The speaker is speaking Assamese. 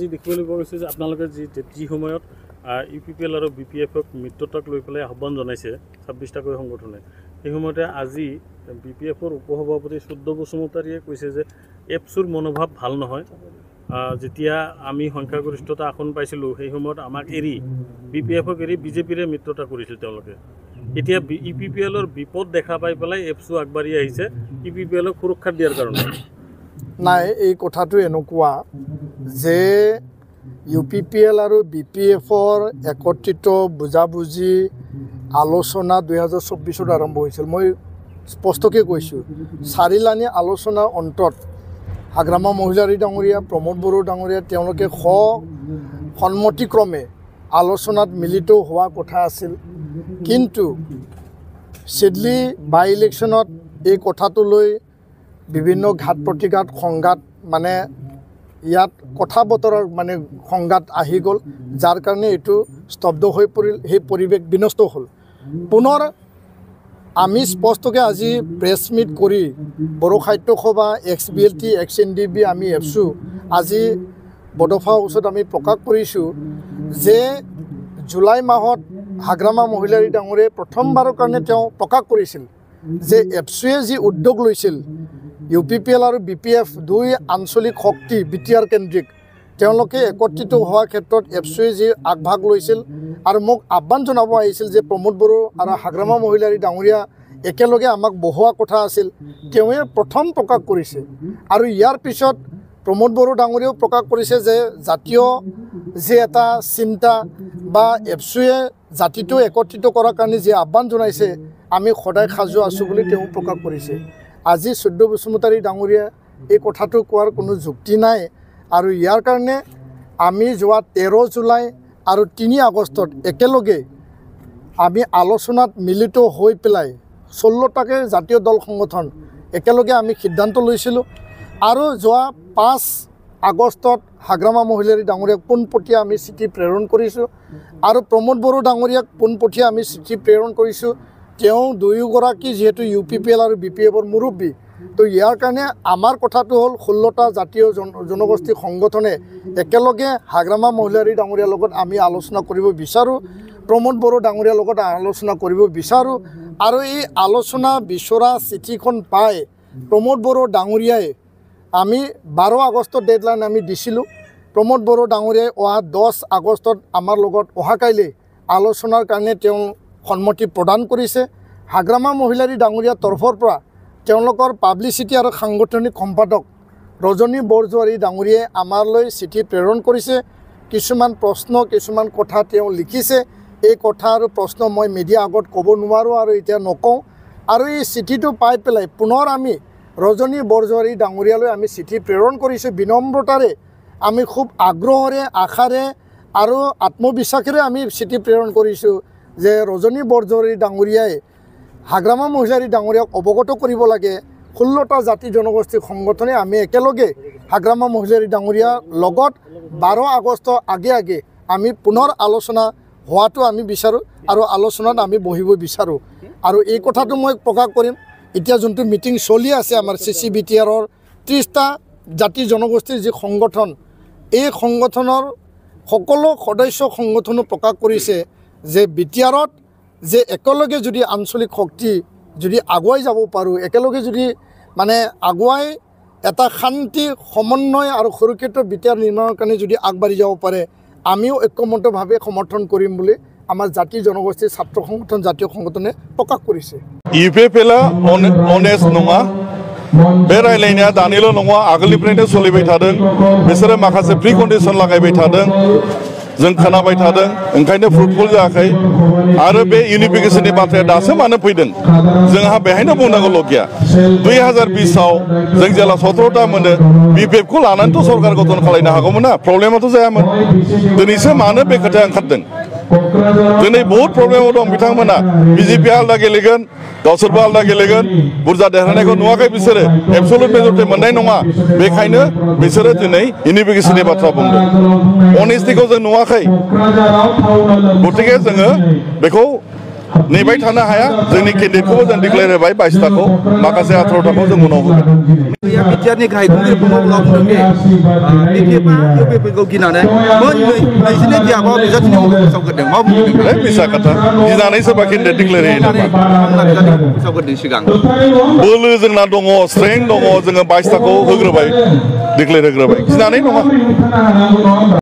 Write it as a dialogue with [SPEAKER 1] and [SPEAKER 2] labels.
[SPEAKER 1] আজি দেখিবলৈ পোৱা গৈছে যে আপোনালোকে যি সময়ত UPPL আৰু BPF-ক মিত্ৰতাক লৈ পেলাই আহ্বান জনাইছে 26টাকৈ সংগঠনে এই সময়তে আজি BPF-ৰ উপসভাপতি চুদ্দ বসুমতাৰীয়ে কৈছে যে এপছুৰ মনোভাৱ ভাল নহয় যেতিয়া আমি সংখ্যাগৰিষ্ঠতা আসন পাইছিলোঁ সেই সময়ত আমাক এৰি BPF-ক এৰি বিজেপিৰে মিত্ৰতা কৰিছিল তেওঁলোকে এতিয়া UPPL-ৰ বিপদ দেখা পাই পেলাই এপছু আগবাঢ়ি আহিছে UPPL-ক সুৰক্ষা দিয়াৰ কাৰণে
[SPEAKER 2] নাই এই কথাটো এনেকুৱা যে UPPL আৰু BPF-ৰ একত্ৰিত বুজাবুজি আলোচনা 2024-ত আৰম্ভ হৈছিল মই স্পষ্টকৈ কৈছোঁ চাৰিলানি আলোচনাৰ অন্তত হাগ্ৰামা মহিলাৰী ডাঙৰীয়া প্ৰমোদ বড়ো ডাঙৰীয়া তেওঁলোকে সন্মতিক্ৰমে আলোচনাত মিলিত হোৱা কথা আছিল কিন্তু চিডলি বাই ইলেকশ্যনত এই কথাটো লৈ বিভিন্ন ঘাত প্ৰতিঘাত সংঘাত মানে ইয়াত কথা বতৰাৰ মানে সংঘাত আহি গ'ল যাৰ কাৰণে এইটো স্তব্ধ হৈ পৰিল সেই পৰিৱেশ বিনষ্ট হ'ল পুনৰ আমি স্পষ্টকৈ আজি প্ৰেছ মিট কৰি বড়ো সাহিত্য সভা XBLT XNDB আমি এপছু আজি বডোফা হাউচত আমি প্ৰকাশ কৰিছোঁ যে জুলাই মাহত হাগ্ৰামা মহিলাৰী ডাঙৰীয়াই প্ৰথমবাৰৰ কাৰণে তেওঁ প্ৰকাশ কৰিছিল যে এপছুৱে যি উদ্যোগ লৈছিল UPPL আৰু BPF দুই আঞ্চলিক শক্তি BTR কেন্দ্ৰিক তেওঁলোকে একত্ৰিত হোৱাৰ ক্ষেত্ৰত এপছুৱে যি আগভাগ লৈছিল আৰু মোক আহ্বান জনাব আহিছিল যে প্ৰমোদ বড়ো আৰু হাগ্ৰামা মহিলাৰী ডাঙৰীয়া একেলগে আমাক বহোৱা কথা আছিল তেওঁৱে প্ৰথম প্ৰকাশ কৰিছে আৰু ইয়াৰ পিছত প্ৰমোদ বড়ো ডাঙৰীয়াও প্ৰকাশ কৰিছে যে জাতীয় যে এটা চিন্তা বা এপছুৱে জাতিটো একত্ৰিত কৰাৰ কাৰণে যি আহ্বান জনাইছে আমি সদায় সাজু আছোঁ বুলি তেওঁ প্ৰকাশ কৰিছে আজি চুদ্দ বসুমতাৰী ডাঙৰীয়া এই কথাটো কোৱাৰ কোনো যুক্তি নাই আৰু ইয়াৰ কাৰণে আমি যোৱা 13 জুলাই আৰু 3 আগষ্টত একেলগে আমি আলোচনাত মিলিত হৈ পেলাই 16টাকে জাতীয় দল সংগঠন একেলগে আমি সিদ্ধান্ত লৈছিলোঁ আৰু যোৱা 5 আগষ্টত হাগ্ৰামা মহিলাৰী ডাঙৰীয়াক পোনপটীয়া আমি চিঠি প্ৰেৰণ কৰিছোঁ আৰু প্ৰমোদ বড়ো ডাঙৰীয়াক পোনপটীয়া আমি চিঠি প্ৰেৰণ কৰিছোঁ তেওঁ দুয়োগৰাকী যেহেতু UPPL আৰু BPF-ৰ মুৰব্বী তো ইয়াৰ কাৰণে আমাৰ কথাটো হ'ল 16টা জাতীয় জনগোষ্ঠী সংগঠনে একেলগে হাগ্ৰামা মহিলাৰী ডাঙৰীয়াৰ লগত আমি আলোচনা কৰিব বিচাৰোঁ প্ৰমোদ বড়ো ডাঙৰীয়াৰ লগত আলোচনা কৰিব বিচাৰোঁ আৰু এই আলোচনা বিচৰা চিঠিখন পাই প্ৰমোদ বড়ো ডাঙৰীয়াই আমি 12 আগষ্টৰ ডেডলাইন আমি দিছিলোঁ প্ৰমোদ বড়ো ডাঙৰীয়াই অহা 10 আগষ্টত আমাৰ লগত অহাকাইলৈ আলোচনাৰ কাৰণে তেওঁ সন্মতি প্ৰদান কৰিছে হাগ্ৰামা মহিলাৰী ডাঙৰীয়াৰ তৰফৰ পৰা তেওঁলোকৰ পাব্লিচিটি আৰু সাংগঠনিক সম্পাদক ৰজনী বৰজোৱাৰী ডাঙৰীয়াই আমালৈ চিঠি প্ৰেৰণ কৰিছে কিছুমান প্ৰশ্ন কিছুমান কথা তেওঁ লিখিছে এই কথা আৰু প্ৰশ্ন মই মিডিয়া আগত ক'ব নোৱাৰোঁ আৰু এতিয়া নকওঁ আৰু এই চিঠিটো পাই পেলাই পুনৰ আমি ৰজনী বৰজোৱাৰী ডাঙৰীয়ালৈ আমি চিঠি প্ৰেৰণ কৰিছোঁ বিনম্ৰতাৰে আমি খুব আগ্ৰহেৰে আশাৰে আৰু আত্মবিশ্বাসেৰে আমি চিঠি প্ৰেৰণ কৰিছোঁ যে ৰজনী বৰজোৱাৰী ডাঙৰীয়াই হাগ্ৰামা মহিলাৰী ডাঙৰীয়াক অৱগত কৰিব লাগে 16টা জাতি জনগোষ্ঠী সংগঠনে আমি একেলগে হাগ্ৰামা মহিলাৰী ডাঙৰীয়াৰ লগত 12 আগষ্ট আগে আমি পুনৰ আলোচনা হোৱাটো আমি বিচাৰোঁ আৰু আলোচনাত আমি বহিব বিচাৰোঁ আৰু এই কথাটো মই প্ৰকাশ কৰিম এতিয়া যোনটো মিটিং চলি আছে আমাৰ CCBTR-ৰ 30টা জাতি জনগোষ্ঠীৰ যি সংগঠন এই সংগঠনৰ সকলো সদস্য সংগঠনে প্ৰকাশ কৰিছে যে BTR-ত যে একেলগে যদি আঞ্চলিক শক্তি যদি আগুৱাই যাব পাৰোঁ একেলগে যদি মানে আগুৱাই এটা শান্তি সমন্বয় আৰু সুৰক্ষিত BTR নিৰ্মাণৰ কাৰণে যদি আগবাঢ়ি যাব পাৰে আমিও ঐক্যমত্যভাৱে সমৰ্থন কৰিম বুলি আমাৰ জাতি জনগোষ্ঠীৰ ছাত্ৰ সংগঠন জাতীয় সংগঠনে প্ৰকাশ কৰিছে
[SPEAKER 3] UPPL-आ अनेस्ट नङा बे रायलायनाया दानिल' नङा आगोलनिफ्रायनो सोलिबाय थादों बिसोरो माखासे प्रि कन्डिशन लागायबाय थादों जों खोनाबाय थादों ओंखायनो फ्रुटफुल जायाखै आरो बे इउनिफिकेशननि बाथ्राया दासो मानो फैदों जोंहा बेहायनो बुंनांगौल' गैया 2020आव जों जेला 17टा मोनो BPF-खौ लानानैथ' सरकार गठन खालामनो हागौमोन ना प्रब्लेमाथ' जायामोन दिनैसो मानो बे खोथाया ओंखारदों दिनै बहुत प्रब्लेमाव दं बिथांमोना BJP आलदा गेलेगोन गावसोरबो आलदा गेलेगोन बुरजा देरहानायखौ नुवाखै बिसोरो एबसलुट मेजरिटि मोननाय नङा बेखायनो बिसोरो दिनै इउनिफिकेशननि बाथ्रा बुंदों अनेस्टिखौ जों नुवाखै गतिके जोङो बेखौ नेबाय थानो हाया जोंनि केन्डिडेटखौबो जों डिक्लेयार होबाय 22टाखौ माखासे 18टाखौ जों उनाव होगोन
[SPEAKER 4] बिटिआरनि गाहाय खुंगिरि प्रमद बर'आ बुंदों दि बिपिएफआ इउपिपिएलखौ गिनानै नैजिनै बिजाबाव बिजाथिनि मुंखौ फोसावग्रोदों मा बुंदों
[SPEAKER 3] मिसा खोथा गिनानै सोरबा केन्डिडेट डिक्लेयार होयो नामा
[SPEAKER 4] फोसावग्रोदों सिगां
[SPEAKER 3] बोलो जोंना दङ स्ट्रेंथ दङ जोङो 22टाखौ होग्रोबाय डिक्लेयार होग्रोबाय गिनानै नङा